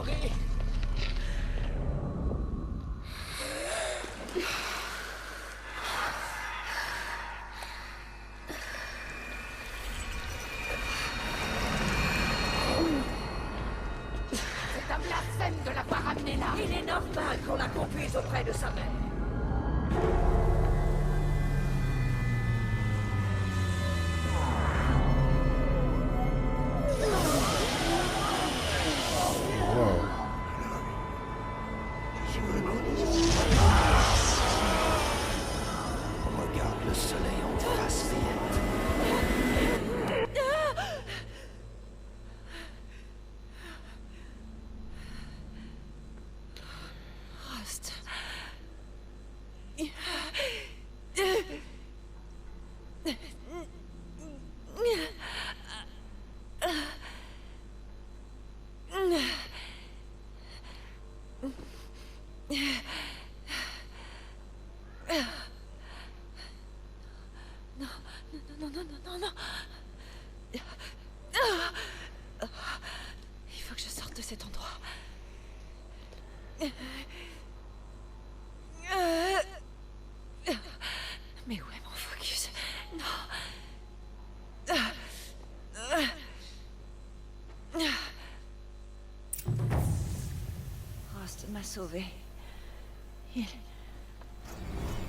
ignorer. C'est un blasphème de l'avoir ramené là. Il est normal qu'on la conduise auprès de sa mère. Regarde le soleil en face, Rust. Non. Il faut que je sorte de cet endroit. Mais où est mon focus? Non. Rost m'a sauvée.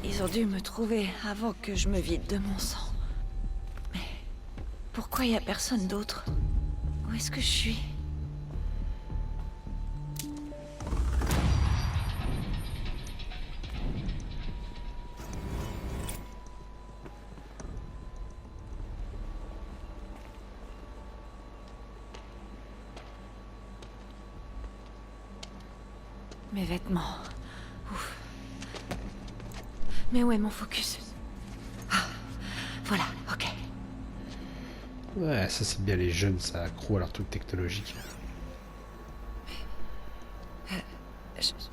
Ils ont dû me trouver avant que je me vide de mon sang. Mais pourquoi il n'y a personne d'autre? Où est-ce que je suis? Mes vêtements. Ouf. Mais où est mon focus? Ah, voilà, ok. Ouais, ça c'est bien les jeunes, ça accroît à leur truc technologique.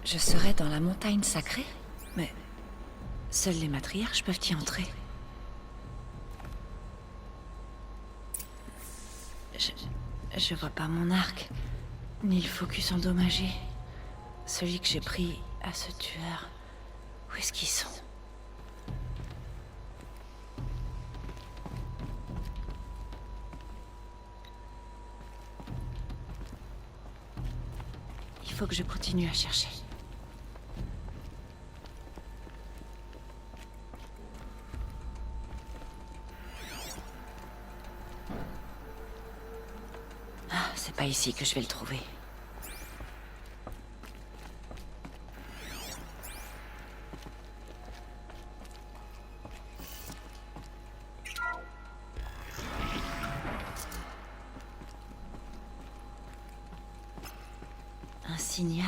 Je serais dans la montagne sacrée? Mais seuls les matriarches peuvent y entrer. Je vois pas mon arc, ni le focus endommagé. Celui que j'ai pris à ce tueur. Où est-ce qu'ils sont? Il faut que je continue à chercher. Ah, c'est pas ici que je vais le trouver. Un signal.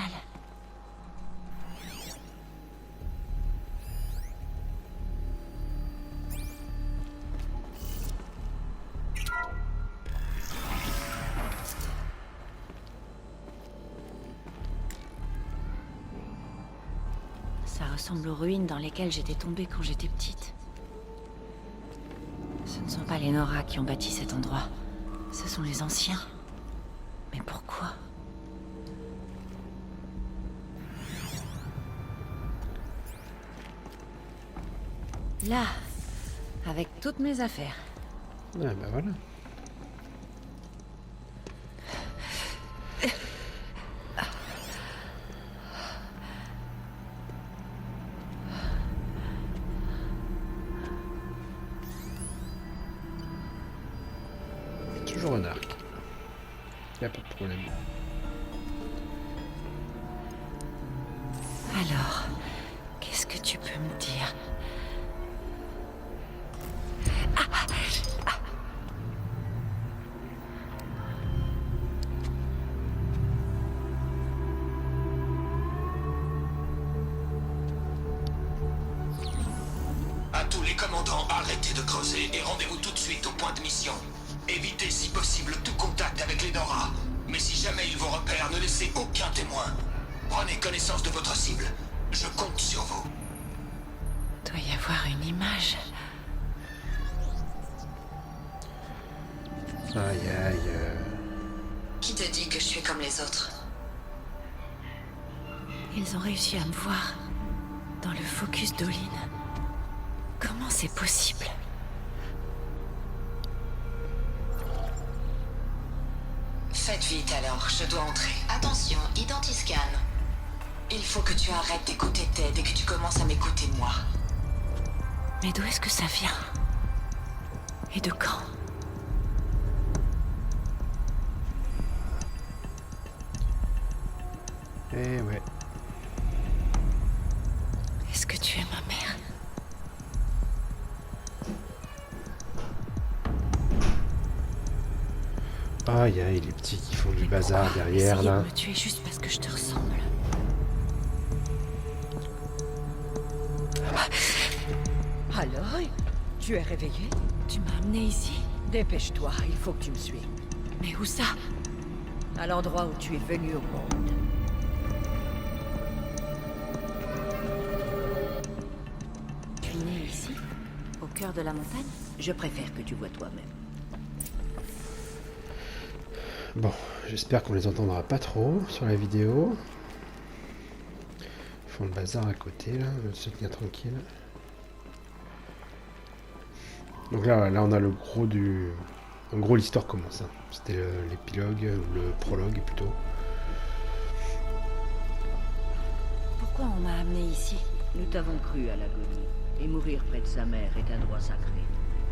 Ça ressemble aux ruines dans lesquelles j'étais tombée quand j'étais petite. Ce ne sont pas les Nora qui ont bâti cet endroit. Ce sont les anciens. Mais pourquoi ? Là, avec toutes mes affaires. Ah bah voilà. Toujours un arc. Y a pas de problème. Alors, qu'est-ce que tu peux me dire ? À tous les commandants, arrêtez de creuser et rendez-vous tout de suite au point de mission. Évitez si possible tout contact avec les Nora. Mais si jamais ils vous repèrent, ne laissez aucun témoin. Prenez connaissance de votre cible. Je compte sur vous. Doit y avoir une image. Aïe aïe. Qui te dit que je suis comme les autres? Ils ont réussi à me voir dans le focus d'Olin. Comment c'est possible? Faites vite alors, je dois entrer. Attention, identiscan. Il faut que tu arrêtes d'écouter Ted et que tu commences à m'écouter moi. Mais d'où est-ce que ça vient? Et de quand? Eh ouais. Est-ce que tu es ma mère? Aïe aïe, les petits qui font du Mais bazar quoi? derrière Essayer là. de me tuer juste parce que je te ressemble. Alors, tu es réveillé? Tu m'as amené ici? Dépêche-toi, il faut que tu me suives. Mais où ça? À l'endroit où tu es venu au monde. Tu es né ici? Au cœur de la montagne? Je préfère que tu vois toi-même. Bon, j'espère qu'on les entendra pas trop sur la vidéo. Ils font le bazar à côté là, on va se tenir tranquille. Donc là on a le gros du... En gros l'histoire commence. Hein. C'était l'épilogue, ou le prologue plutôt. Pourquoi on m'a amené ici? Nous t'avons cru à l'agonie. Et mourir près de sa mère est un droit sacré.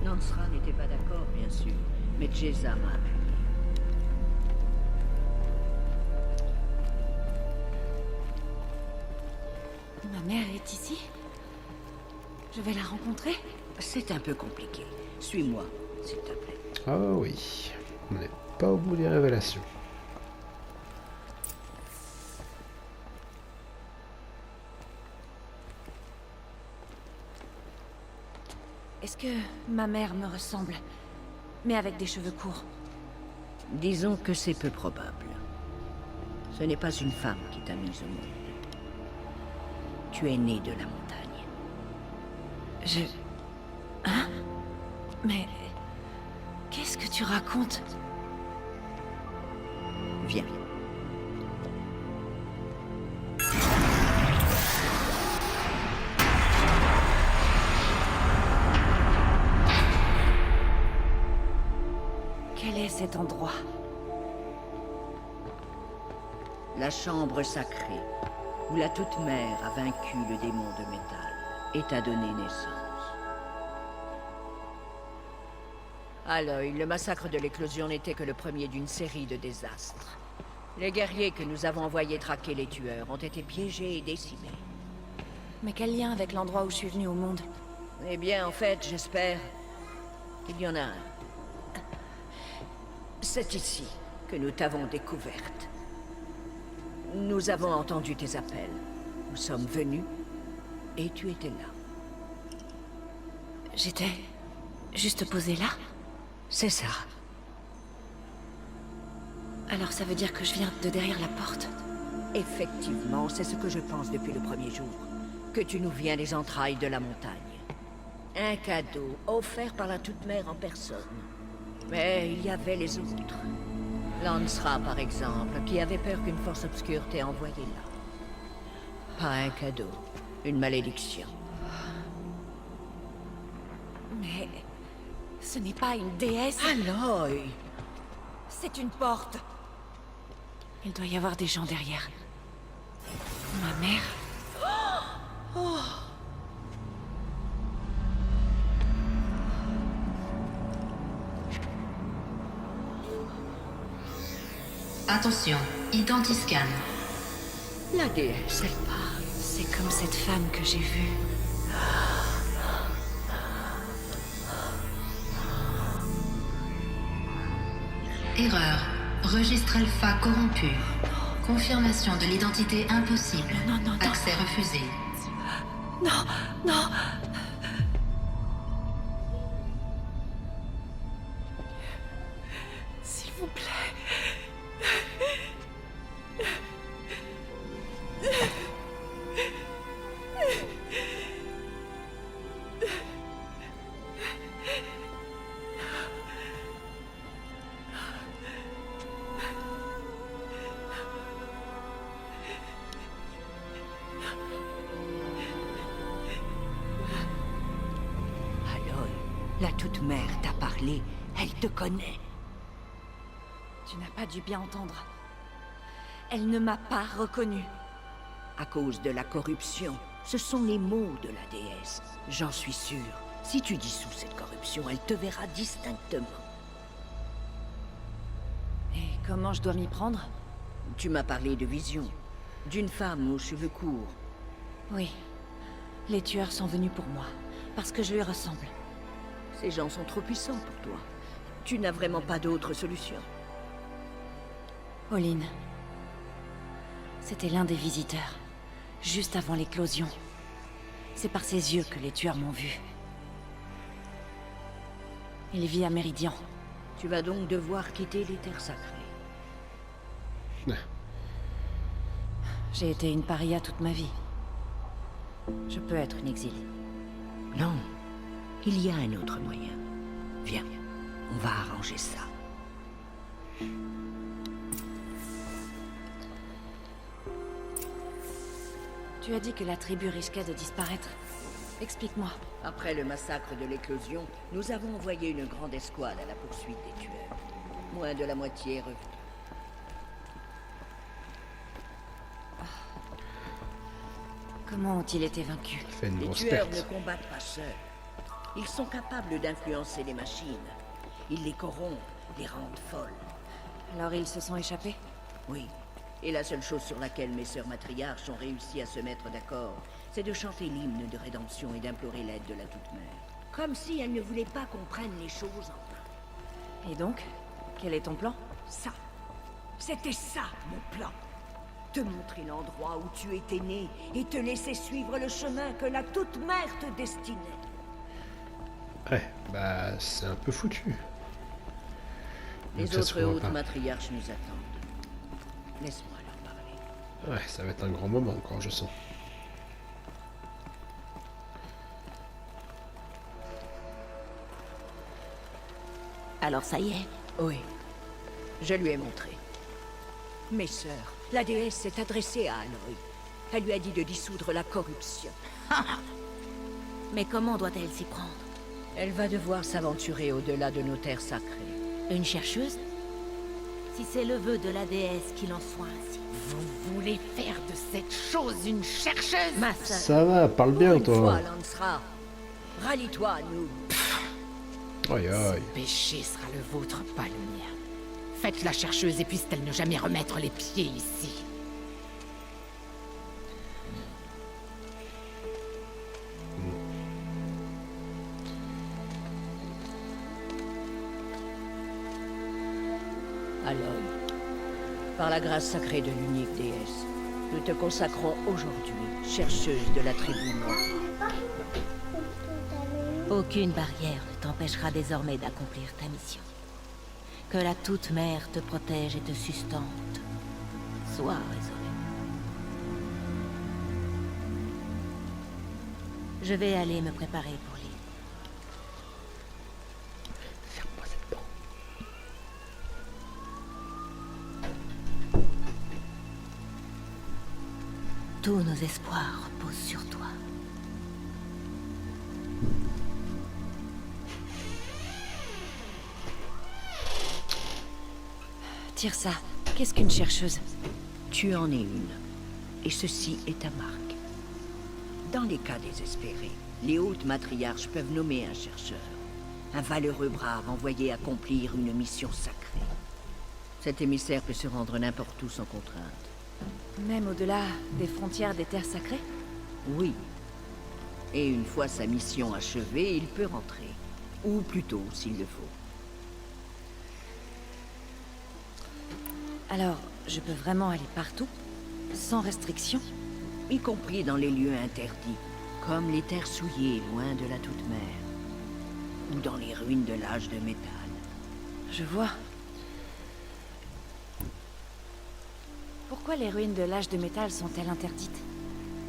Nansra n'était pas d'accord, bien sûr, mais Jeza m'a appuyé. Ma mère est ici? Je vais la rencontrer? C'est un peu compliqué. Suis-moi, s'il te plaît. Ah oui, on n'est pas au bout des révélations. Est-ce que ma mère me ressemble? Mais avec des cheveux courts. Disons que c'est peu probable. Ce n'est pas une femme qui t'a mise au monde. Tu es né de la montagne. Je... Hein? Mais... Qu'est-ce que tu racontes? Viens. Quel est cet endroit? La chambre sacrée, où la Toute-Mère a vaincu le démon de métal et t'a donné naissance. Aloy, le massacre de l'éclosion n'était que le premier d'une série de désastres. Les guerriers que nous avons envoyés traquer les tueurs ont été piégés et décimés. Mais quel lien avec l'endroit où je suis venue au monde? Eh bien, en fait, j'espère qu'il y en a un. C'est ici que nous t'avons découverte. Nous avons entendu tes appels. Nous sommes venus et tu étais là. J'étais... juste posée là? C'est ça. Alors ça veut dire que je viens de derrière la porte? Effectivement, c'est ce que je pense depuis le premier jour. Que tu nous viens des entrailles de la montagne. Un cadeau offert par la Toute-Mère en personne. Mais il y avait les autres. Lancera, par exemple, qui avait peur qu'une force obscure t'ait envoyé là. Pas un cadeau, une malédiction. Mais... ce n'est pas une déesse, Aloy! c'est une porte. Il doit y avoir des gens derrière. Ma mère... Attention, identiscan. La déesse, elle part. C'est comme cette femme que j'ai vue. Erreur. Registre alpha corrompu. Confirmation de l'identité impossible. Non, non, non. Accès refusé. Non, non. S'il vous plaît. La toute-mère t'a parlé, elle te connaît. Tu n'as pas dû bien entendre. Elle ne m'a pas reconnue. À cause de la corruption, ce sont les mots de la déesse. J'en suis sûre. Si tu dissous cette corruption, elle te verra distinctement. Et comment je dois m'y prendre? Tu m'as parlé de vision. D'une femme aux cheveux courts. Oui. Les tueurs sont venus pour moi, parce que je lui ressemble. Ces gens sont trop puissants pour toi. Tu n'as vraiment pas d'autre solution. Olin. C'était l'un des visiteurs, juste avant l'éclosion. C'est par ses yeux que les tueurs m'ont vu. Il vit à Méridian. Tu vas donc devoir quitter les terres sacrées. J'ai été une paria toute ma vie. Je peux être une exilée. Non, il y a un autre moyen. Viens, on va arranger ça. Tu as dit que la tribu risquait de disparaître. Explique-moi. Après le massacre de l'éclosion, nous avons envoyé une grande escouade à la poursuite des tueurs. Moins de la moitié est revenue. Comment ont-ils été vaincus? Fait une Les grosse tueurs perte. ne combattent pas seuls. Ils sont capables d'influencer les machines. Ils les corrompent, les rendent folles. Alors ils se sont échappés? Oui. Et la seule chose sur laquelle mes sœurs matriarches ont réussi à se mettre d'accord, c'est de chanter l'hymne de rédemption et d'implorer l'aide de la Toute-Mère. Comme si elles ne voulaient pas qu'on prenne les choses en main. Et donc? Quel est ton plan? Ça. C'était ça, mon plan. Te montrer l'endroit où tu étais né et te laisser suivre le chemin que la Toute-Mère te destinait. Ouais, bah c'est un peu foutu. Les Donc, ça se autres fera hautes pas. matriarches nous attendent. Laisse-moi leur parler. Ouais, ça va être un grand moment encore, je sens. Alors ça y est. Oui. Je lui ai montré. Mes sœurs, la déesse s'est adressée à Aloy. Elle lui a dit de dissoudre la corruption. Mais comment doit-elle s'y prendre? Elle va devoir s'aventurer au-delà de nos terres sacrées. Une chercheuse? Si c'est le vœu de la déesse qu'il en soit ainsi. Vous voulez faire de cette chose une chercheuse? Ma sœur, Ça va, parle bien pour une toi. fois, Lancera, rallie-toi à nous. Aïe aïe. Ce péché sera le vôtre, pas le mien. Faites la chercheuse et puisse-t-elle ne jamais remettre les pieds ici. Aloy, par la grâce sacrée de l'unique déesse, nous te consacrons aujourd'hui, chercheuse de la tribu Nora. Aucune barrière ne t'empêchera désormais d'accomplir ta mission. Que la Toute-Mère te protège et te sustente. Sois raisonnée. Je vais aller me préparer pour l'île. Ferme-moi cette porte. Tous nos espoirs reposent sur toi. Tire ça. Qu'est-ce qu'une chercheuse? Tu en es une, et ceci est ta marque. Dans les cas désespérés, les hautes matriarches peuvent nommer un chercheur, un valeureux brave envoyé accomplir une mission sacrée. Cet émissaire peut se rendre n'importe où sans contrainte. Même au-delà des frontières des terres sacrées? Oui. Et une fois sa mission achevée, il peut rentrer. Ou plutôt, s'il le faut. Alors, je peux vraiment aller partout? Sans restriction? Y compris dans les lieux interdits, comme les terres souillées loin de la Toute-Mère. Ou dans les ruines de l'âge de métal. Je vois. Pourquoi les ruines de l'âge de métal sont-elles interdites?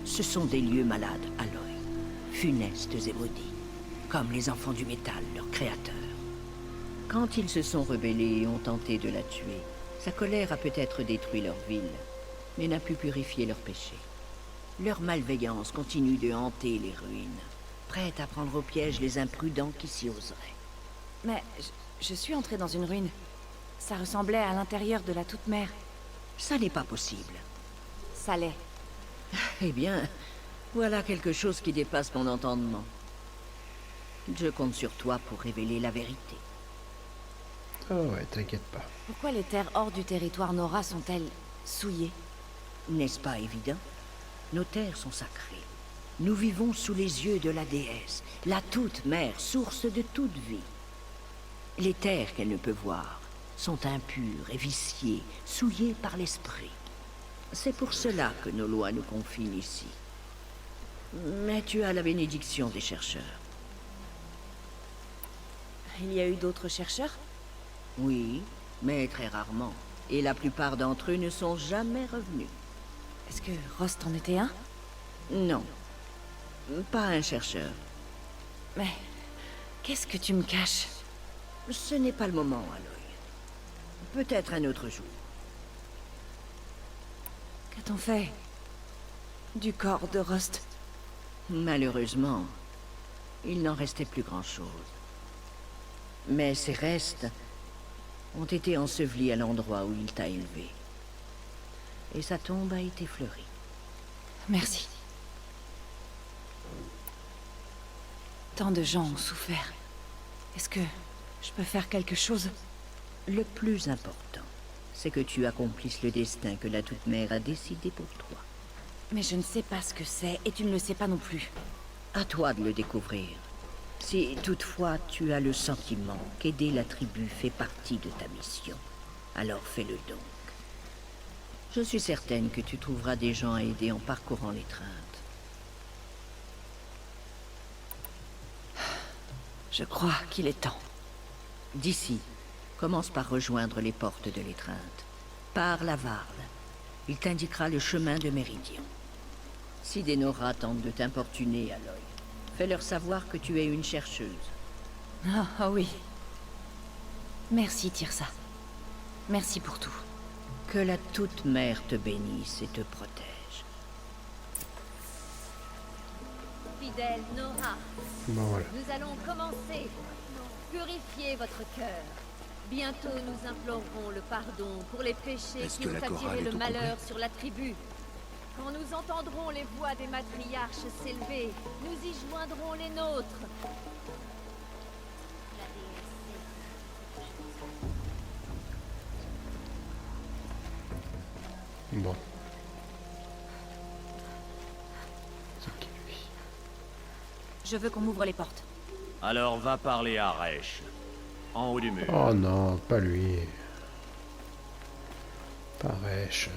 Ce sont des lieux malades, Aloy. Funestes et maudits. Comme les enfants du métal, leur créateur. Quand ils se sont rebellés et ont tenté de la tuer, sa colère a peut-être détruit leur ville, mais n'a pu purifier leurs péchés. Leur malveillance continue de hanter les ruines, prête à prendre au piège les imprudents qui s'y oseraient. Mais je suis entrée dans une ruine. Ça ressemblait à l'intérieur de la Toute-Mère. Ça n'est pas possible. Ça l'est. Eh bien, voilà quelque chose qui dépasse mon entendement. Je compte sur toi pour révéler la vérité. Oh ouais, t'inquiète pas. Pourquoi les terres hors du territoire Nora sont-elles souillées? N'est-ce pas évident? Nos terres sont sacrées. Nous vivons sous les yeux de la déesse, la toute-mère, source de toute vie. Les terres qu'elle ne peut voir sont impures et viciées, souillées par l'esprit. C'est pour cela que nos lois nous confinent ici. Mais tu as la bénédiction des chercheurs. Il y a eu d'autres chercheurs? Oui, mais très rarement. Et la plupart d'entre eux ne sont jamais revenus. Est-ce que Rost en était un? Non. Pas un chercheur. Mais qu'est-ce que tu me caches? Ce n'est pas le moment, Aloy. Peut-être un autre jour. Qu'a-t-on fait du corps de Rost? Malheureusement, il n'en restait plus grand-chose. Mais ses restes ont été ensevelis à l'endroit où il t'a élevé. Et sa tombe a été fleurie. Merci. Tant de gens ont souffert. Est-ce que je peux faire quelque chose? Le plus important, c'est que tu accomplisses le destin que la Toute-Mère a décidé pour toi. Mais je ne sais pas ce que c'est, et tu ne le sais pas non plus. À toi de le découvrir. Si toutefois tu as le sentiment qu'aider la tribu fait partie de ta mission, alors fais-le donc. Je suis certaine que tu trouveras des gens à aider en parcourant l'étreinte. Je crois qu'il est temps. D'ici, commence par rejoindre les portes de l'étreinte. Pars la Varle. Il t'indiquera le chemin de Méridion. Si des Nora tentent de t'importuner, Aloy, fais-leur savoir que tu es une chercheuse. Ah oui. Merci, Tirsa. Merci pour tout. Que la Toute-Mère te bénisse et te protège. Fidèle Nora, Bon voilà. nous allons commencer. Purifiez votre cœur. Bientôt nous implorerons le pardon pour les péchés Est-ce qui que ont la attiré chorale est le au malheur sur la tribu. Quand nous entendrons les voix des matriarches s'élever, nous y joindrons les nôtres. La déesse Bon. C'est qui lui? Je veux qu'on m'ouvre les portes. Alors va parler à Resh, en haut du mur. Oh non, pas lui. Pas Resh.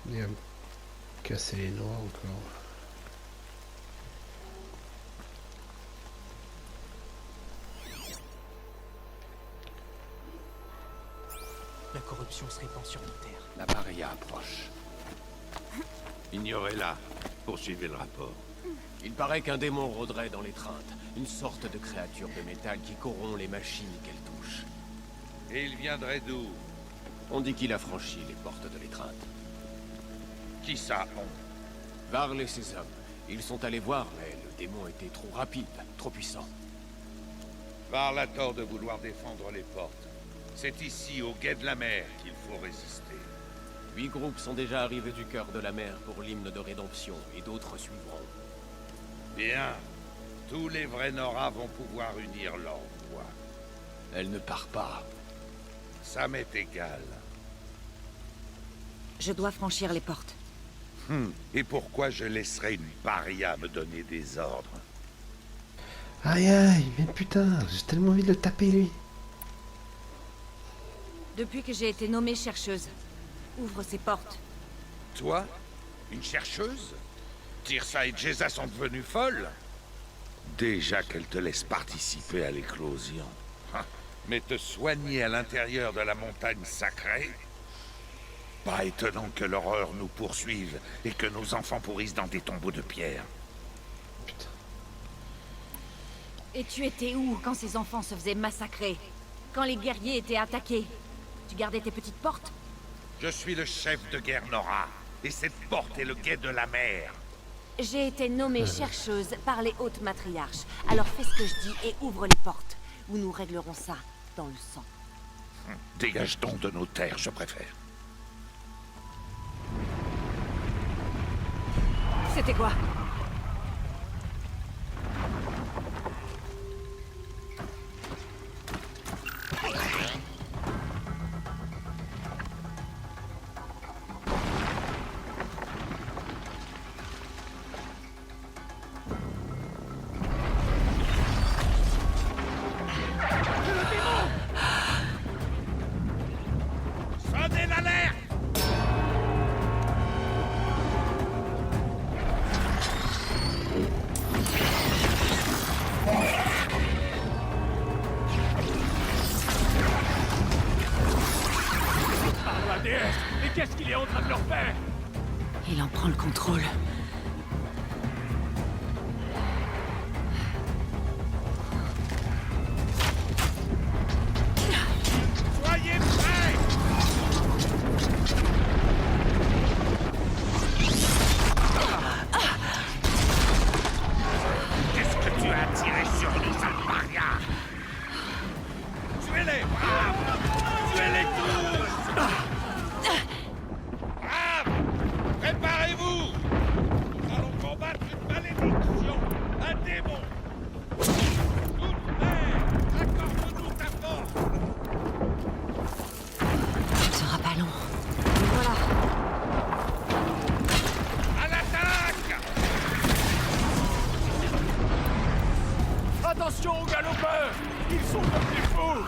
Il a cassé les noix encore. La corruption se répand sur nos terres. La paria approche. Ignorez-la. Poursuivez le rapport. Il paraît qu'un démon rôderait dans l'étreinte. Une sorte de créature de métal qui corrompt les machines qu'elle touche. Et il viendrait d'où? On dit qu'il a franchi les portes de l'étreinte. Qui ça, on? Varl et ses hommes. Ils sont allés voir, mais le démon était trop rapide, trop puissant. Varl a tort de vouloir défendre les portes. C'est ici, au guet de la mer, qu'il faut résister. 8 groupes sont déjà arrivés du cœur de la mer pour l'hymne de rédemption, et d'autres suivront. Bien. Tous les vrais Nora vont pouvoir unir leurs voix. Elle ne part pas. Ça m'est égal. Je dois franchir les portes. Et pourquoi je laisserais une paria me donner des ordres? Aïe aïe, mais putain, j'ai tellement envie de le taper lui. Depuis que j'ai été nommée chercheuse, ouvre ces portes. Toi? Une chercheuse? Tirsa et Jeza sont devenues folles? Déjà qu'elles te laissent participer à l'éclosion. Mais te soigner à l'intérieur de la montagne sacrée? Pas étonnant que l'horreur nous poursuive et que nos enfants pourrissent dans des tombeaux de pierre. Et tu étais où quand ces enfants se faisaient massacrer? Quand les guerriers étaient attaqués? Tu gardais tes petites portes? Je suis le chef de guerre Nora. Et cette porte est le quai de la mer. J'ai été nommée chercheuse par les hautes matriarches. Alors fais ce que je dis et ouvre les portes, ou nous réglerons ça dans le sang. Dégage donc de nos terres, je préfère. C'était quoi? Sonnez l'alerte! Par la déesse! Mais qu'est-ce qu'il est en train de leur faire? Il en prend le contrôle. Soyez prêts! Qu'est-ce que tu as tiré sur nous, Almaria? Tuez-les, braves! Tuez-les tous! Braves! Préparez-vous! Nous allons combattre une malédiction, un démon! Toute mère, accorde-nous ta force! Ce ne sera pas long. Voilà. À l'attaque! Attention aux galopeurs! Ils sont comme des fous!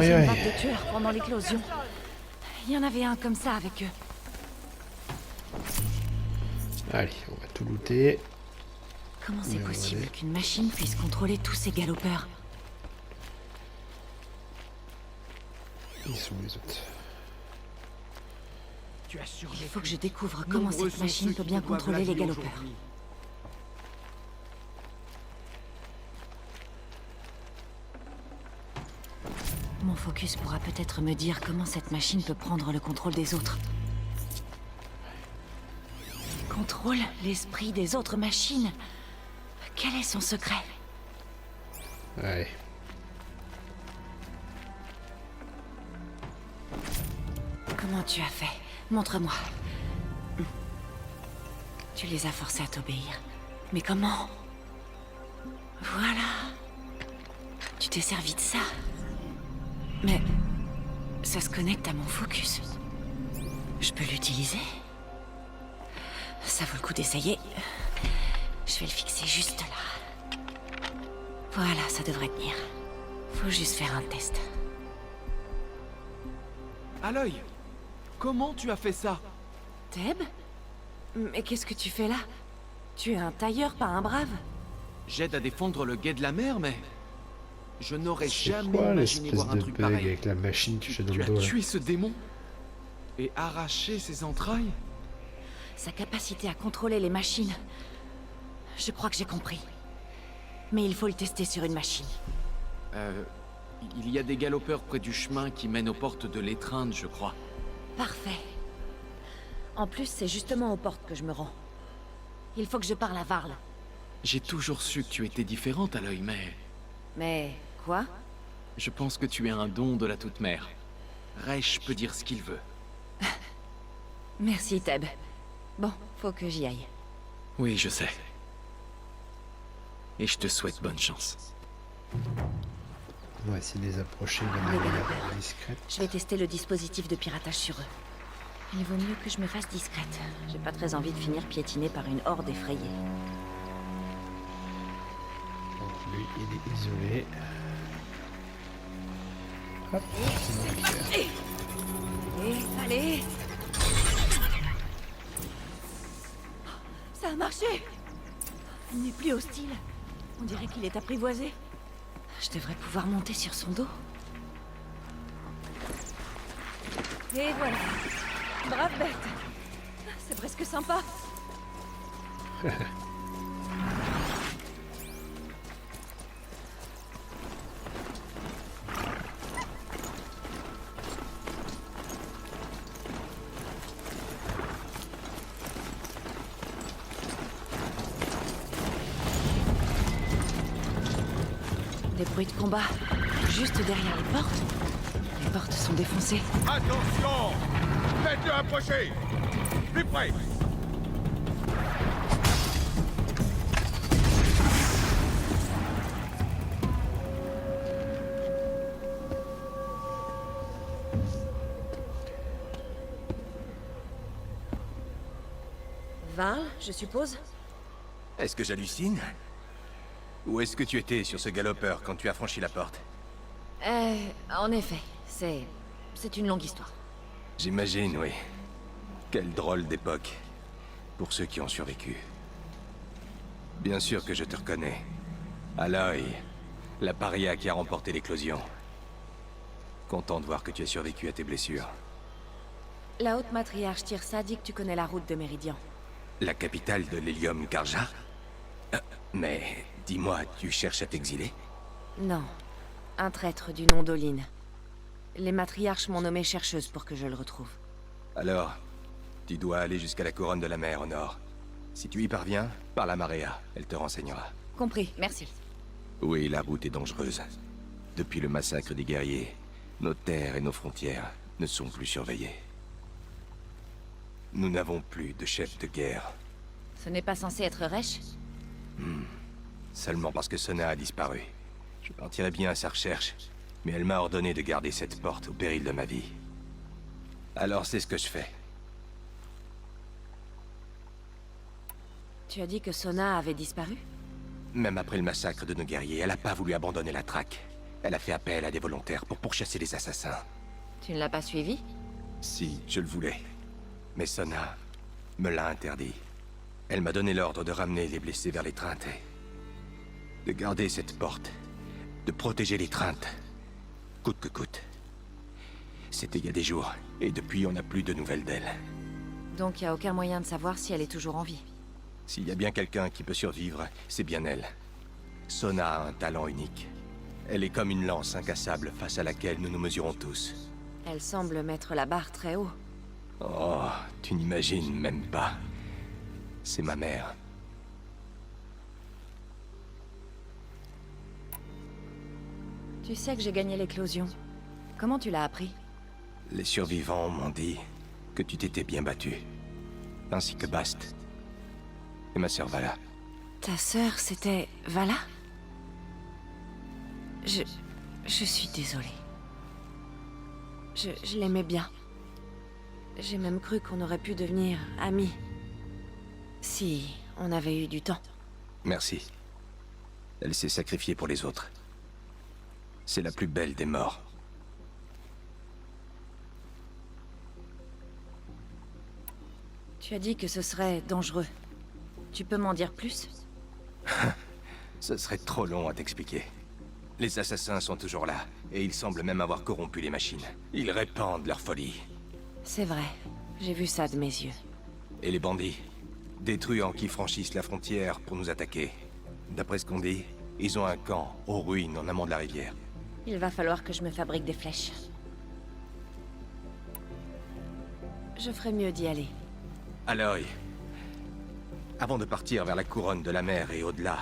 Une vague de tueurs pendant l'éclosion. Il y en avait un comme ça avec eux. Allez, on va tout looter. Comment c'est possible qu'une machine puisse contrôler tous ces galopeurs? Ils sont les autres. Il faut que je découvre comment cette machine peut bien contrôler les galopeurs. Mon focus pourra peut-être me dire comment cette machine peut prendre le contrôle des autres. Contrôle l'esprit des autres machines. Quel est son secret? Ouais. Comment tu as fait? Montre-moi. Tu les as forcés à t'obéir. Mais comment? Voilà. Tu t'es servi de ça. Mais ça se connecte à mon focus. Je peux l'utiliser? Ça vaut le coup d'essayer. Je vais le fixer juste là. Voilà, ça devrait tenir. Faut juste faire un test. Aloy, comment tu as fait ça? Teb? Mais qu'est-ce que tu fais là? Tu es un tailleur, pas un brave? J'aide à défendre le guet de la mer, mais... Je n'aurais jamais Quoi imaginé l'espèce voir un de truc bug pareil. avec la machine touchée dans Tu le as dos là? tué ce démon? Et arraché ses entrailles? Sa capacité à contrôler les machines. Je crois que j'ai compris. Mais il faut le tester sur une machine. Il y a des galopeurs près du chemin qui mènent aux portes de l'étreinte, je crois. Parfait. En plus, c'est justement aux portes que je me rends. Il faut que je parle à Varl. J'ai toujours su que tu étais différente, Aloy, mais... Mais... quoi? Je pense que tu es un don de la Toute-Mère. Reich peut dire ce qu'il veut. Merci, Teb. Bon, faut que j'y aille. Oui, je sais. Et je te souhaite bonne chance. On va essayer de les approcher de Les manière galopeurs. discrète. Je vais tester le dispositif de piratage sur eux. Il vaut mieux que je me fasse discrète. J'ai pas très envie de finir piétinée par une horde effrayée. Donc lui, il est isolé. Hop, Allez! Ça a marché! Il n'est plus hostile. On dirait qu'il est apprivoisé. Je devrais pouvoir monter sur son dos. Et voilà. Brave bête. C'est presque sympa. Des bruits de combat, juste derrière les portes. Les portes sont défoncées. Attention! Faites-le approcher! Plus près! Varl, je suppose? Est-ce que j'hallucine? Où est-ce que tu étais sur ce galopeur quand tu as franchi la porte? En effet, c'est une longue histoire. J'imagine, oui. Quelle drôle d'époque. Pour ceux qui ont survécu. Bien sûr que je te reconnais. Aloy, la paria qui a remporté l'éclosion. Content de voir que tu as survécu à tes blessures. La haute matriarche Tirsa dit que tu connais la route de Méridian. La capitale de l'Hélium Karja? Mais, dis-moi, tu cherches à t'exiler? Non, un traître du nom d'Oline. Les matriarches m'ont nommée chercheuse pour que je le retrouve. Alors, tu dois aller jusqu'à la couronne de la mer au nord. Si tu y parviens, parle à Maria, elle te renseignera. Compris, merci. Oui, la route est dangereuse. Depuis le massacre des guerriers, nos terres et nos frontières ne sont plus surveillées. Nous n'avons plus de chef de guerre. Ce n'est pas censé être Reich? Seulement parce que Sona a disparu. Je partirai bien à sa recherche, mais elle m'a ordonné de garder cette porte au péril de ma vie. Alors c'est ce que je fais. Tu as dit que Sona avait disparu? Même après le massacre de nos guerriers, elle n'a pas voulu abandonner la traque. Elle a fait appel à des volontaires pour pourchasser les assassins. Tu ne l'as pas suivi? Si, je le voulais. Mais Sona me l'a interdit. Elle m'a donné l'ordre de ramener les blessés vers l'étreinte et de garder cette porte, de protéger l'étreinte, coûte que coûte. C'était il y a des jours, et depuis on n'a plus de nouvelles d'elle. Donc il n'y a aucun moyen de savoir si elle est toujours en vie. S'il y a bien quelqu'un qui peut survivre, c'est bien elle. Sona a un talent unique. Elle est comme une lance incassable face à laquelle nous nous mesurons tous. Elle semble mettre la barre très haut. Oh, tu n'imagines même pas. C'est ma mère. Tu sais que j'ai gagné l'éclosion. Comment tu l'as appris? Les survivants m'ont dit que tu t'étais bien battu. Ainsi que Bast. Et ma sœur Vala. Ta sœur, c'était Vala? Je suis désolée. Je l'aimais bien. J'ai même cru qu'on aurait pu devenir amis. Si on avait eu du temps. Merci. Elle s'est sacrifiée pour les autres. C'est la plus belle des morts. Tu as dit que ce serait dangereux. Tu peux m'en dire plus? Ce serait trop long à t'expliquer. Les assassins sont toujours là, et ils semblent même avoir corrompu les machines. Ils répandent leur folie. C'est vrai, j'ai vu ça de mes yeux. Et les bandits? Des truands qui franchissent la frontière pour nous attaquer. D'après ce qu'on dit, ils ont un camp aux ruines en amont de la rivière. Il va falloir que je me fabrique des flèches. Je ferais mieux d'y aller. Aloy, avant de partir vers la couronne de la mer et au-delà,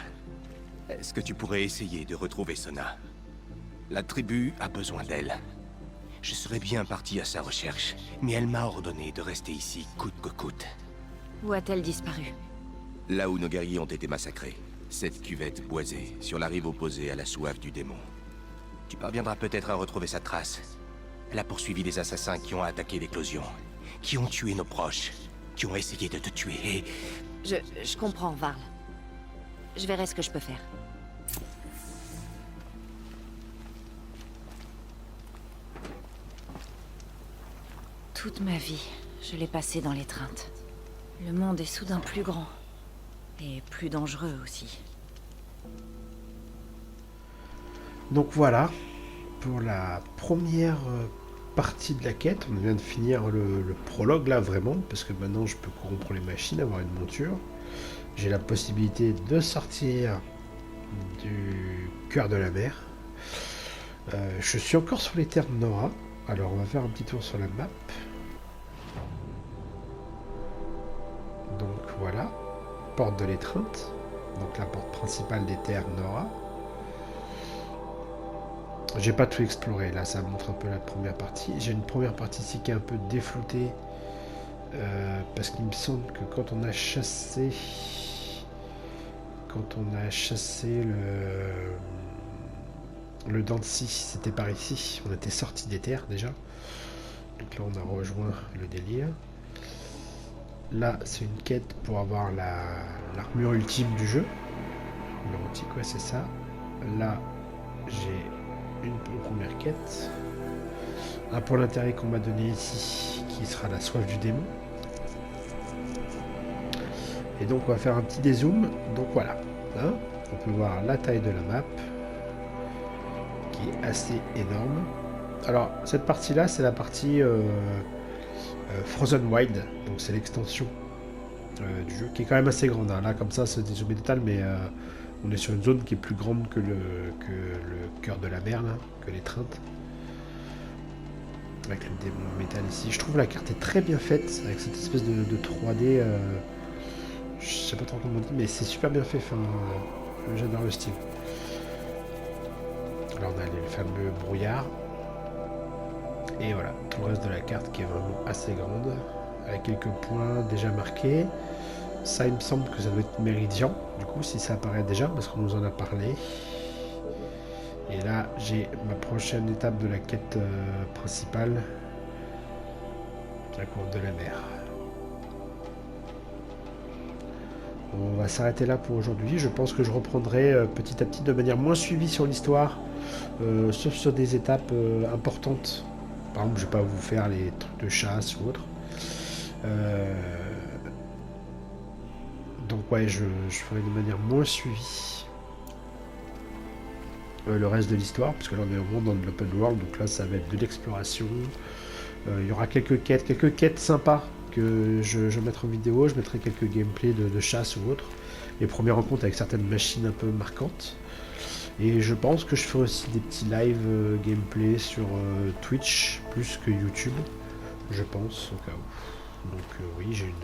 est-ce que tu pourrais essayer de retrouver Sona? La tribu a besoin d'elle. Je serais bien parti à sa recherche, mais elle m'a ordonné de rester ici coûte que coûte. Où a-t-elle disparu? Là où nos guerriers ont été massacrés. Cette cuvette boisée, sur la rive opposée à la soif du démon. Tu parviendras peut-être à retrouver sa trace. Elle a poursuivi les assassins qui ont attaqué l'éclosion, qui ont tué nos proches, qui ont essayé de te tuer et... Je comprends, Varl. Je verrai ce que je peux faire. Toute ma vie, je l'ai passée dans l'étreinte. Le monde est soudain plus grand. Et plus dangereux aussi. Donc voilà, pour la première partie de la quête, on vient de finir le prologue là vraiment, parce que maintenant je peux corrompre les machines, avoir une monture. J'ai la possibilité de sortir du cœur de la mer. Je suis encore sur les terres de Nora, alors on va faire un petit tour sur la map. Donc voilà, porte de l'étreinte, donc la porte principale des terres Nora. J'ai pas tout exploré, là ça montre un peu la première partie. J'ai une première partie ici qui est un peu défloutée, parce qu'il me semble que quand on a chassé le Dancy, c'était par ici, on était sorti des terres déjà. Donc là on a rejoint le délire. Là c'est une quête pour avoir l'armure ultime du jeu. L'armure ouais c'est ça. Là j'ai une première quête. Un pour l'intérêt qu'on m'a donné ici, qui sera la soif du démon. Et donc on va faire un petit dézoom. Donc voilà, hein, on peut voir la taille de la map, qui est assez énorme. Alors cette partie là, c'est la partie Frozen Wild, donc c'est l'extension du jeu, qui est quand même assez grande. Hein. Là comme ça, c'est dézoomé total, mais on est sur une zone qui est plus grande que le cœur de la mer, là, que l'étreinte. Avec le démon métal ici. Je trouve la carte est très bien faite, avec cette espèce de 3D. Je sais pas trop comment on dit, mais c'est super bien fait. Enfin, j'adore le style. Là, on a le fameux brouillard. Et voilà, tout le reste de la carte qui est vraiment assez grande, avec quelques points déjà marqués. Ça, il me semble que ça doit être Méridian, du coup, si ça apparaît déjà, parce qu'on nous en a parlé. Et là, j'ai ma prochaine étape de la quête principale, la courbe de la mer. On va s'arrêter là pour aujourd'hui. Je pense que je reprendrai petit à petit de manière moins suivie sur l'histoire, sauf sur des étapes importantes. Par exemple, je vais pas vous faire les trucs de chasse ou autre. Donc ouais, je ferai de manière moins suivie le reste de l'histoire, parce que là on est vraiment dans de l'open world, donc là ça va être de l'exploration. Il y aura quelques quêtes sympas que je mettrai en vidéo, je mettrai quelques gameplays de chasse ou autre. Les premières rencontres avec certaines machines un peu marquantes. Et je pense que je ferai aussi des petits live gameplay sur Twitch plus que YouTube, je pense, au cas où. Donc oui, j'ai une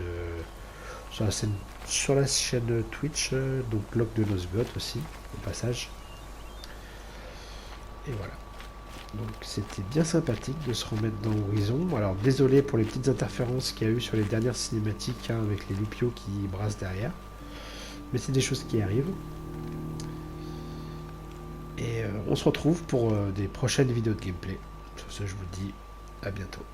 sur la chaîne Twitch, donc Locke de Nosgoth aussi, au passage. Et voilà. Donc c'était bien sympathique de se remettre dans Horizon. Alors désolé pour les petites interférences qu'il y a eu sur les dernières cinématiques, hein, avec les Lupios qui brassent derrière. Mais c'est des choses qui arrivent. Et on se retrouve pour des prochaines vidéos de gameplay. Sur ce, je vous dis à bientôt.